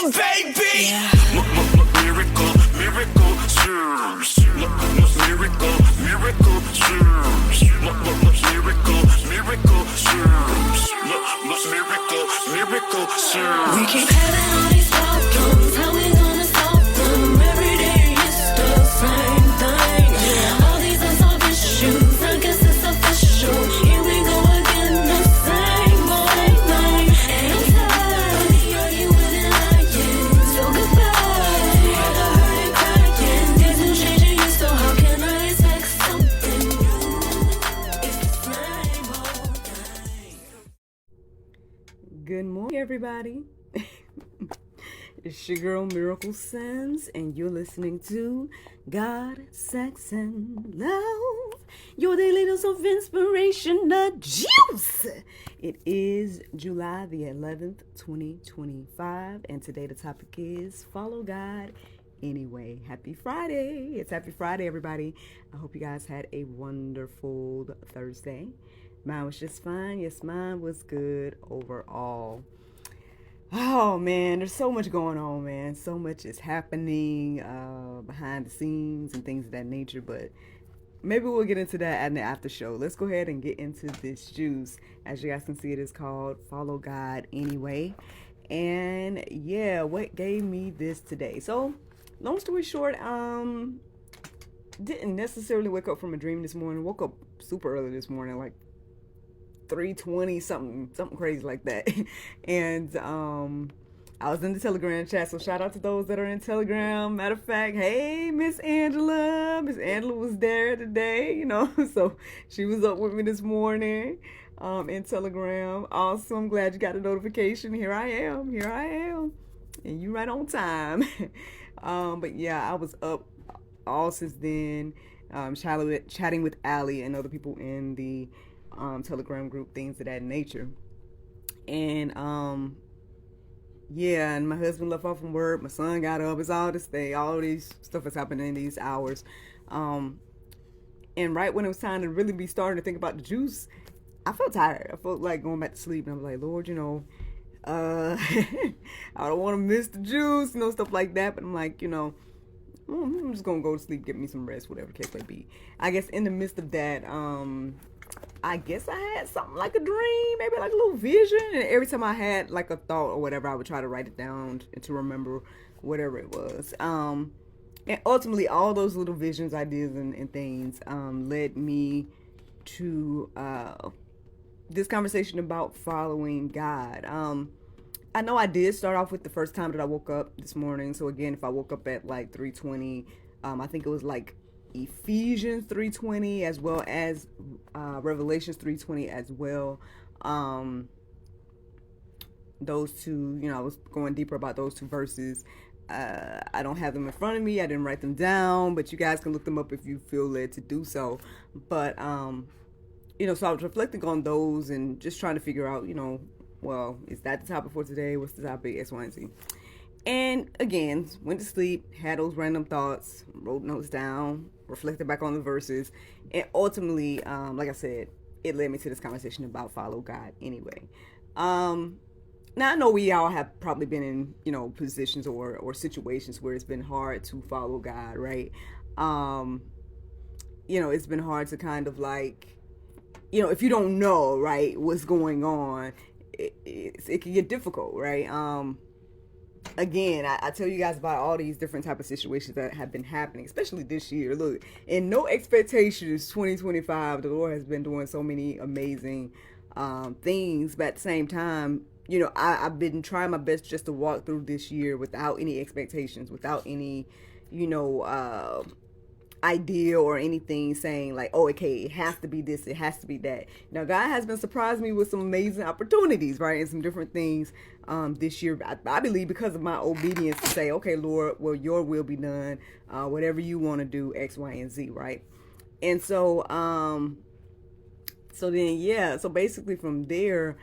baby. Yeah. Miracle, miracle, serves. Miracle, miracle, serves. Miracle, miracle, serves. Miracle, miracle, serves. We keep having all these problems. How we gonna solve them? Every day it's the same thing. Yeah. All these unsolved issues, I guess it's official. Here we go again, the same old thing. And I'm tired of the arguing and lying. So goodbye, all the hurt and crying. Things will change in you, so how can I expect something new? It's the same old thing. Good morning, everybody. It's your girl Miracle Sims, and you're listening to God, Sex, and Love, your daily dose of inspiration, the juice. It is July the 11th, 2025, and today the topic is Follow God Anyway. Happy Friday. It's Happy Friday, everybody. I hope you guys had a wonderful Thursday. Mine was just fine. Yes, mine was good overall. Oh man, there's so much going on, man. So much is happening behind the scenes and things of that nature, but maybe we'll get into that at the after show. Let's go ahead and get into this juice. As you guys can see, it is called Follow God Anyway. And yeah, what gave me this today? So, long story short, didn't necessarily wake up from a dream this morning. Woke up super early this morning, like 3:20, something crazy like that. And I was in the Telegram chat, so shout out to those that are in Telegram. Matter of fact, hey, Miss Angela was there today, you know, so she was up with me this morning in Telegram. Awesome, glad you got a notification. Here I am, and you right on time. But yeah, I was up all since then, chatting with Allie and other people in the Telegram group, things of that nature. And yeah, and my husband left off from work, my son got up. It's all this thing, all these stuff is happening in these hours. And right when it was time to really be starting to think about the juice, I felt tired. I felt like going back to sleep, and I was like, Lord, you know, I don't want to miss the juice, you know, stuff like that. But I'm like, you know, I'm just gonna go to sleep, get me some rest, whatever the case may be. I guess in the midst of that, I guess I had something like a dream, maybe like a little vision. And every time I had like a thought or whatever, I would try to write it down and to remember whatever it was. And ultimately, all those little visions, ideas, and things led me to this conversation about following God. I know I did start off with the first time that I woke up this morning. So again, if I woke up at like 3:20, I think it was like Ephesians 3:20 as well as Revelations 3:20 as well. Those two, you know, I was going deeper about those two verses. I don't have them in front of me. I didn't write them down, but you guys can look them up if you feel led to do so. But you know, so I was reflecting on those and just trying to figure out, you know, well, is that the topic for today? What's the topic? X, Y, and Z. And again, went to sleep, had those random thoughts, wrote notes down, reflected back on the verses, and ultimately, like I said, it led me to this conversation about follow God anyway. Now I know we all have probably been in, you know, positions or situations where it's been hard to follow God, right? You know, it's been hard to kind of like, you know, if you don't know, right, what's going on, it can get difficult, right? Again, I tell you guys about all these different type of situations that have been happening, especially this year. Look, in no expectations, 2025, the Lord has been doing so many amazing things, but at the same time, you know, I've been trying my best just to walk through this year without any expectations, without any, you know, idea or anything saying like, oh, okay, it has to be this, it has to be that. Now, God has been surprising me with some amazing opportunities, right, and some different things this year. I believe because of my obedience to say, okay, Lord, well, your will be done, whatever you want to do, X, Y, and Z, right? And so, so then, yeah, so basically from there,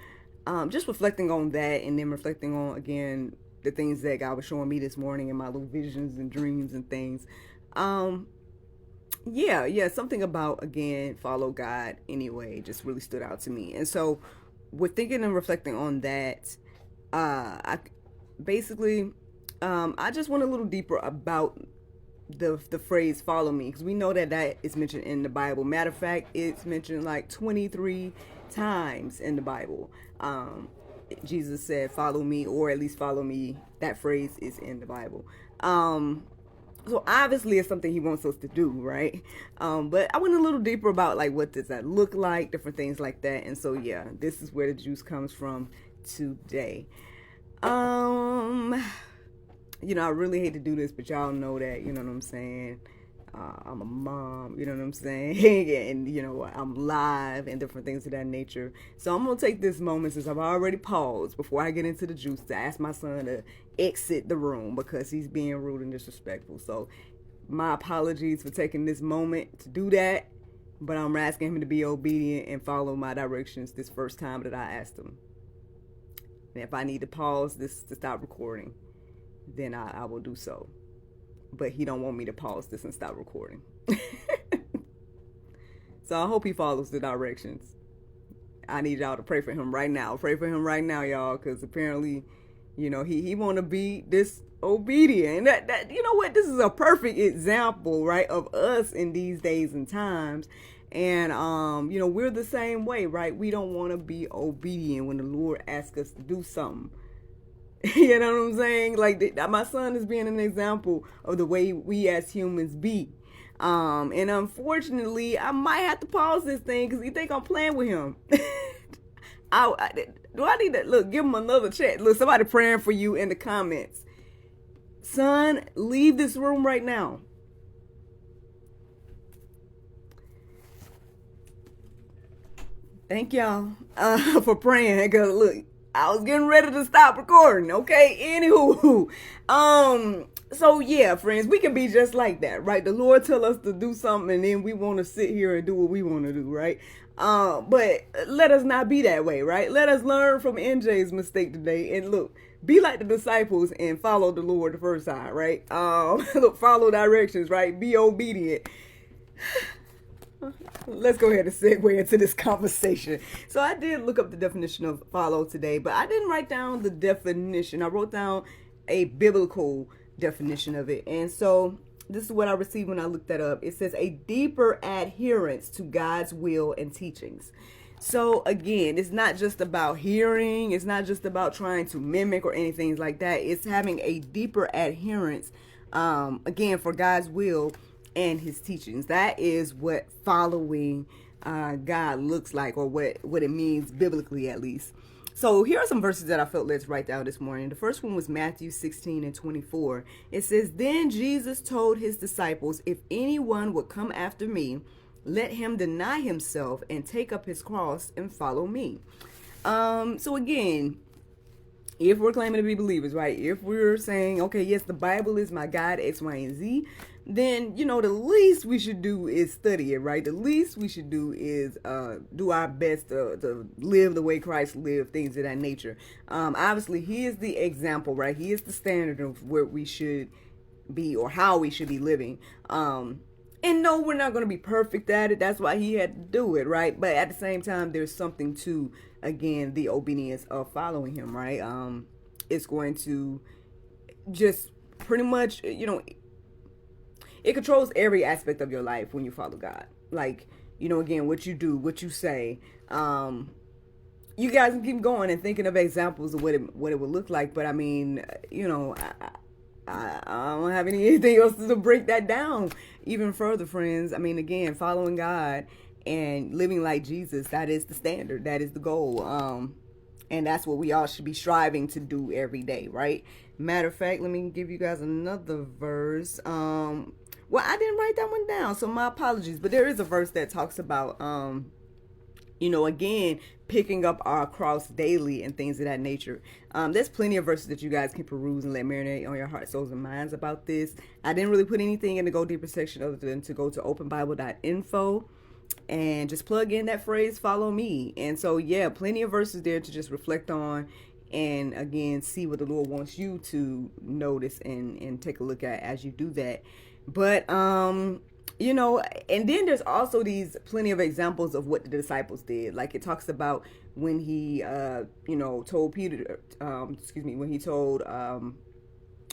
just reflecting on that and then reflecting on, again, the things that God was showing me this morning and my little visions and dreams and things. Yeah, something about, again, follow God anyway just really stood out to me. And so with thinking and reflecting on that, I basically, I just went a little deeper about the phrase "follow me" because we know that that is mentioned in the Bible. Matter of fact, it's mentioned like 23 times in the Bible. Jesus said, "Follow me," or at least "follow me." That phrase is in the Bible. So obviously it's something he wants us to do, right? But I went a little deeper about like what does that look like, different things like that. And so yeah, this is where the juice comes from today. I really hate to do this, but y'all know that, you know what I'm saying? I'm a mom, you know what I'm saying? And, I'm live and different things of that nature. So I'm going to take this moment, since I've already paused before I get into the juice, to ask my son to exit the room because he's being rude and disrespectful. So my apologies for taking this moment to do that, but I'm asking him to be obedient and follow my directions this first time that I asked him. And if I need to pause this to stop recording, then I will do so. But he don't want me to pause this and stop recording. So I hope he follows the directions. I need y'all to pray for him right now. Pray for him right now, y'all, because apparently, he want to be disobedient. That you know what? This is a perfect example, right, of us in these days and times. And we're the same way, right? We don't want to be obedient when the Lord asks us to do something. You know what I'm saying? Like my son is being an example of the way we as humans be. And unfortunately, I might have to pause this thing because he think I'm playing with him. Do I need to give him another chat? Look, somebody praying for you in the comments. Son, leave this room right now. Thank y'all for praying, because look, I was getting ready to stop recording, okay? Anywho, so yeah, friends, we can be just like that, right? The Lord tell us to do something and then we want to sit here and do what we want to do, right? But let us not be that way, right? Let us learn from NJ's mistake today and look, be like the disciples and follow the Lord the first time, right? Look, follow directions, right? Be obedient. Let's go ahead and segue into this conversation. So I did look up the definition of follow today, but I didn't write down the definition. I wrote down a biblical definition of it. And so this is what I received when I looked that up. It says a deeper adherence to God's will and teachings. So again, it's not just about hearing. It's not just about trying to mimic or anything like that. It's having a deeper adherence, again, for God's will and his teachings. That is what following God looks like, or what it means biblically, at least. So here are some verses that I felt led to write down this morning. The first one was Matthew 16:24. It says, "Then Jesus told his disciples, if anyone would come after me, let him deny himself and take up his cross and follow me." So again, if we're claiming to be believers, right? If we're saying, okay, yes, the Bible is my guide, X, Y, and Z, then, the least we should do is study it, right? The least we should do is do our best to live the way Christ lived, things of that nature. Obviously, he is the example, right? He is the standard of where we should be or how we should be living. And no, we're not going to be perfect at it. That's why he had to do it, right? But at the same time, there's something to, again, the obedience of following him, right? It's going to just pretty much, it controls every aspect of your life when you follow God. Like, again, what you do, what you say. You guys can keep going and thinking of examples of what it would look like. But I mean, I don't have anything else to break that down even further, friends. I mean, again, following God and living like Jesus, that is the standard. That is the goal. And that's what we all should be striving to do every day, right? Matter of fact, let me give you guys another verse. Well, I didn't write that one down, so my apologies. But there is a verse that talks about, again, picking up our cross daily and things of that nature. There's plenty of verses that you guys can peruse and let marinate on your heart, souls, and minds about this. I didn't really put anything in the Go Deeper section other than to go to openbible.info and just plug in that phrase, follow me. And so, yeah, plenty of verses there to just reflect on and, again, see what the Lord wants you to notice and take a look at as you do that. But, and then there's also these plenty of examples of what the disciples did. Like it talks about when he, told Peter, when he told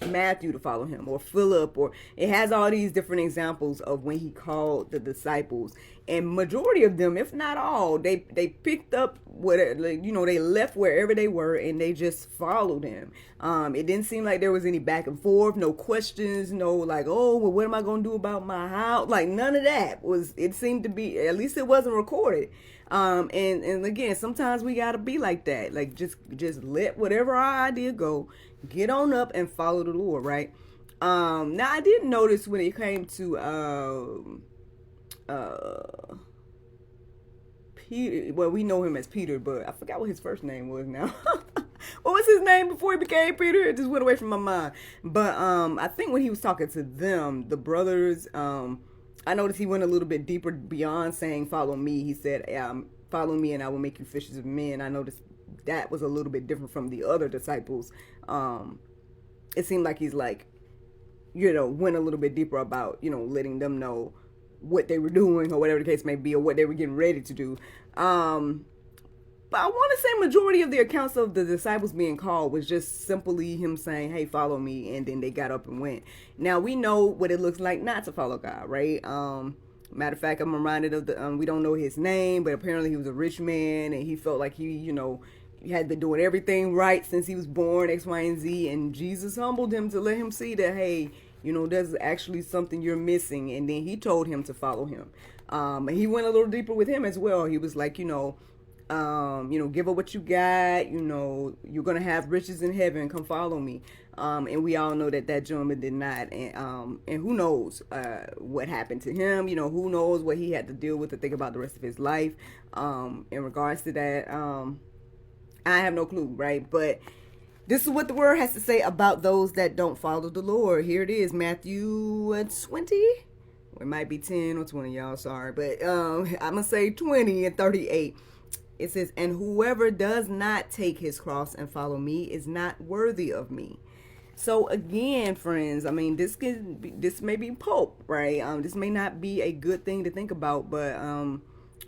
Matthew to follow him, or Philip, or it has all these different examples of when he called the disciples, and majority of them, if not all, they picked up whatever, you know, they left wherever they were and they just followed him. It didn't seem like there was any back and forth, no questions, no like, oh well, what am I gonna do about my house? Like none of that was. It seemed to be, at least it wasn't recorded. And again, sometimes we gotta be like that, like just let whatever our idea go, get on up and follow the Lord, right? Now I did notice when it came to Peter, well, we know him as Peter, but I forgot what his first name was now. What was his name before he became Peter? It just went away from my mind. But I think when he was talking to them, the brothers, I noticed he went a little bit deeper beyond saying, follow me. He said, follow me and I will make you fishers of men. I noticed that was a little bit different from the other disciples. It seemed like he's like, you know, went a little bit deeper about, you know, letting them know what they were doing or whatever the case may be, or what they were getting ready to do. But I want to say majority of the accounts of the disciples being called was just simply him saying, hey, follow me. And then they got up and went. Now we know what it looks like not to follow God, right? Matter of fact, I'm reminded of the, we don't know his name, but apparently he was a rich man and he felt like he, you know, he had been doing everything right since he was born, X, Y, and Z. And Jesus humbled him to let him see that, hey, you know, there's actually something you're missing. And then he told him to follow him. And he went a little deeper with him as well. He was like, you know, give up what you got, you know, you're going to have riches in heaven. Come follow me. And we all know that gentleman did not. And who knows, what happened to him, you know, who knows what he had to deal with to think about the rest of his life. In regards to that, I have no clue. Right. But this is what the word has to say about those that don't follow the Lord. Here it is, Matthew 20. It might be 10 or 20, y'all. Sorry. But I'm going to say 20 and 38. It says, and whoever does not take his cross and follow me is not worthy of me. So again, friends, I mean, this may be Pope, right? This may not be a good thing to think about, but,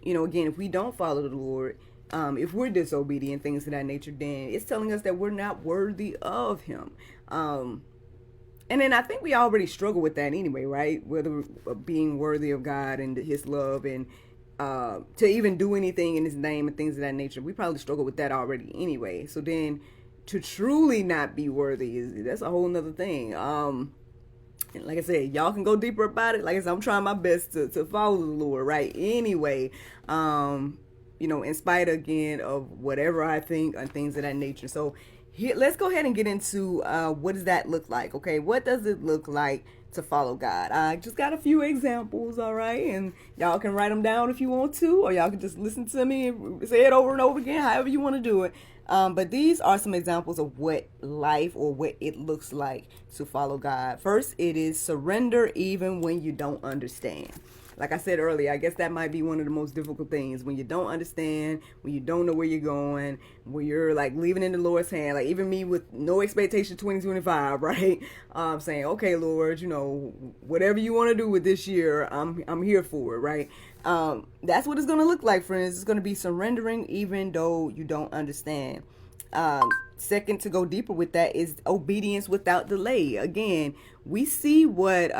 you know, again, if we don't follow the Lord, if we're disobedient, things of that nature, then it's telling us that we're not worthy of him. And then I think we already struggle with that anyway, right? Whether being worthy of God and his love and to even do anything in his name and things of that nature. We probably struggle with that already anyway. So then to truly not be worthy that's a whole nother thing. And like I said, y'all can go deeper about it. Like I said, I'm trying my best to follow the Lord, right? Anyway, you know, in spite again of whatever I think and things of that nature. So here, let's go ahead and get into what does that look like? Okay, what does it look like to follow God? I just got a few examples, all right, and y'all can write them down if you want to, or y'all can just listen to me and say it over and over again, however you want to do it. But these are some examples of what life or what it looks like to follow God. First, it is surrender even when you don't understand. Like I said earlier, I guess that might be one of the most difficult things when you don't understand, when you don't know where you're going, when you're like leaving in the Lord's hand. Like even me with no expectation 2025, right? Saying, okay, Lord, you know, whatever you want to do with this year, I'm here for it, right? That's what it's going to look like, friends. It's going to be surrendering even though you don't understand. Second, to go deeper with that, is obedience without delay. Again, we see what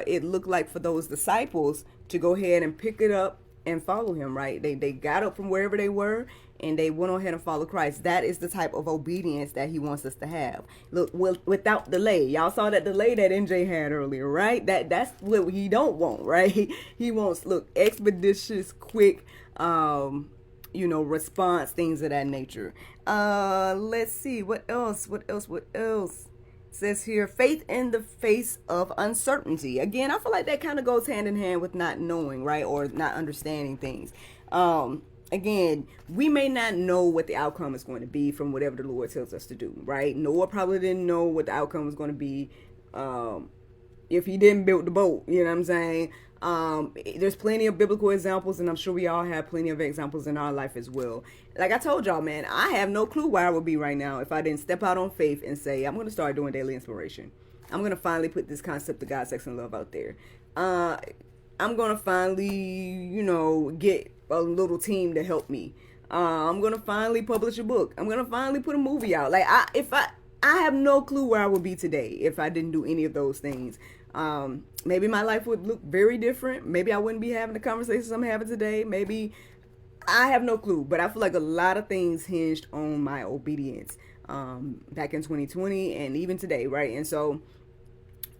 it looked like for those disciples to go ahead and pick it up and follow him, right? They got up from wherever they were and they went on ahead and followed Christ. That is the type of obedience that he wants us to have. Look, without delay. Y'all saw that delay that NJ had earlier, right? That's what he don't want, right? He wants, look, expeditious, quick, you know, response, things of that nature. Let's see, what else? It says here, faith in the face of uncertainty. Again, I feel like that kind of goes hand in hand with not knowing, right? Or not understanding things. Again, we may not know what the outcome is going to be from whatever the Lord tells us to do, right? Noah probably didn't know what the outcome was going to be if he didn't build the boat, you know what I'm saying? There's plenty of biblical examples, and I'm sure we all have plenty of examples in our life as well. Like I told y'all, man, I have no clue where I would be right now if I didn't step out on faith and say, I'm going to start doing daily inspiration. I'm going to finally put this concept of God, sex, and love out there. I'm going to finally, you know, get a little team to help me. I'm going to finally publish a book. I'm going to finally put a movie out. Like, I have no clue where I would be today if I didn't do any of those things. Maybe my life would look very different. Maybe I wouldn't be having the conversations I'm having today. Maybe, I have no clue. But I feel like a lot of things hinged on my obedience back in 2020 and even today, right? And so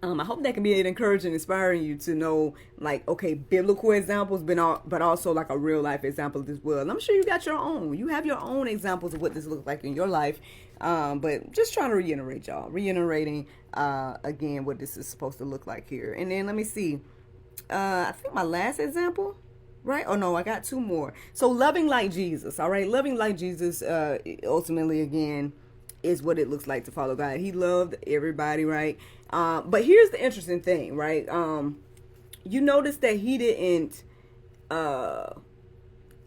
I hope that can be encouraging, inspiring you to know, like, okay, biblical examples, but also like a real life example as well. And I'm sure you got your own. You have your own examples of what this looks like in your life. But just trying to reiterating again what this is supposed to look like here. And then let me see. I think my last example, right? Oh no, I got two more. So loving like Jesus. All right, loving like Jesus. Ultimately, again, is what it looks like to follow God. He loved everybody, right? But here's the interesting thing, right? You notice that he didn't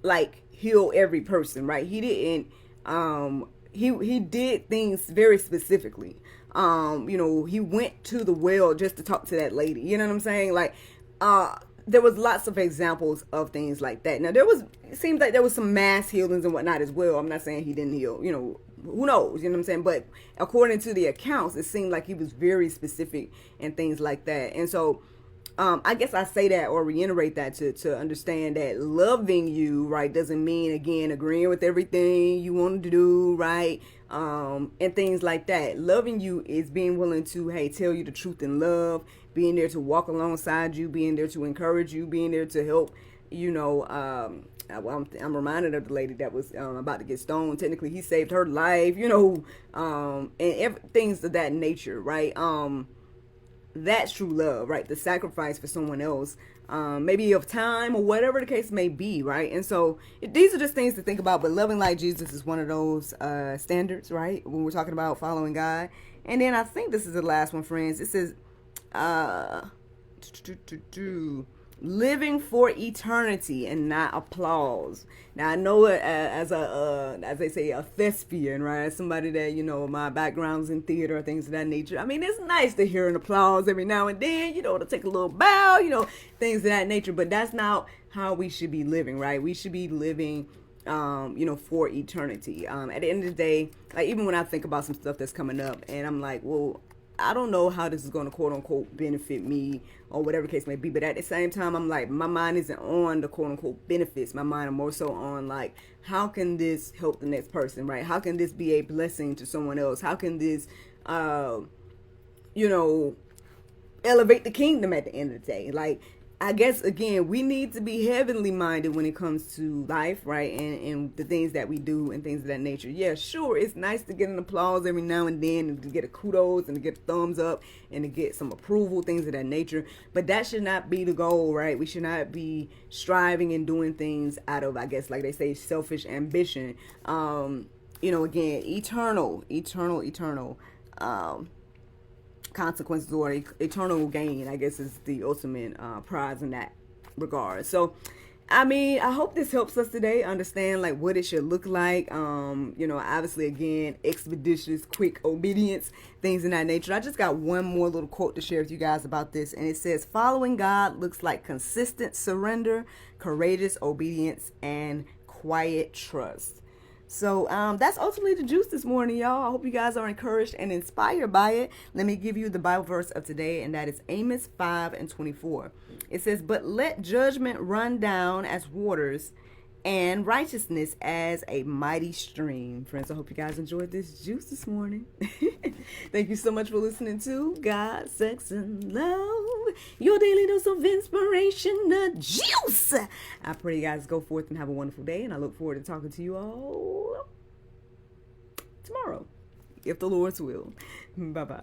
like heal every person, right? He didn't he did things very specifically. He went to the well just to talk to that lady. You know what I'm saying? Like there was lots of examples of things like that. Now it seems like there was some mass healings and whatnot as well. I'm not saying he didn't heal, who knows, you know what I'm saying? But according to the accounts, it seemed like he was very specific and things like that. And so I guess I say that or reiterate that to understand that loving you, right, doesn't mean, again, agreeing with everything you want to do, right? And things like that. Loving you is being willing to, hey, tell you the truth in love, being there to walk alongside you, being there to encourage you, being there to help, I'm reminded of the lady that was about to get stoned. Technically, he saved her life, and things of that nature, right? That's true love, right? The sacrifice for someone else, maybe of time or whatever the case may be, right? And so these are just things to think about. But loving like Jesus is one of those standards, right? When we're talking about following God. And then I think this is the last one, friends. It says, living for eternity and not applause. Now I know it as they say, a thespian, right? As somebody that, my background's in theater or things of that nature. I mean, it's nice to hear an applause every now and then, to take a little bow, things of that nature. But that's not how we should be living, right? We should be living, for eternity. At the end of the day, like even when I think about some stuff that's coming up and I'm like, well, I don't know how this is going to quote unquote benefit me or whatever case may be. But at the same time, I'm like, my mind isn't on the quote unquote benefits. My mind is more so on like, how can this help the next person, right? How can this be a blessing to someone else? How can this, elevate the kingdom at the end of the day? Like, I guess, again, we need to be heavenly minded when it comes to life, right? And the things that we do and things of that nature. Yeah, sure, it's nice to get an applause every now and then and to get a kudos and to get a thumbs up and to get some approval, things of that nature. But that should not be the goal, right? We should not be striving and doing things out of, I guess, like they say, selfish ambition. Again, eternal consequences or eternal gain, I guess, is the ultimate prize in that regard. So I mean, I hope this helps us today understand like what it should look like. Obviously, again, expeditious, quick obedience, things in that nature. I just got one more little quote to share with you guys about this, and it says, following God looks like consistent surrender, courageous obedience, and quiet trust. So that's ultimately the juice this morning, y'all. I hope you guys are encouraged and inspired by it. Let me give you the Bible verse of today, and that is Amos 5:24. It says, but let judgment run down as waters and righteousness as a mighty stream. Friends, I hope you guys enjoyed this juice this morning. Thank you so much for listening to God, Sex, and Love, your daily dose of inspiration, the juice. I pray you guys go forth and have a wonderful day, and I look forward to talking to you all tomorrow, if the Lord's will. Bye-bye.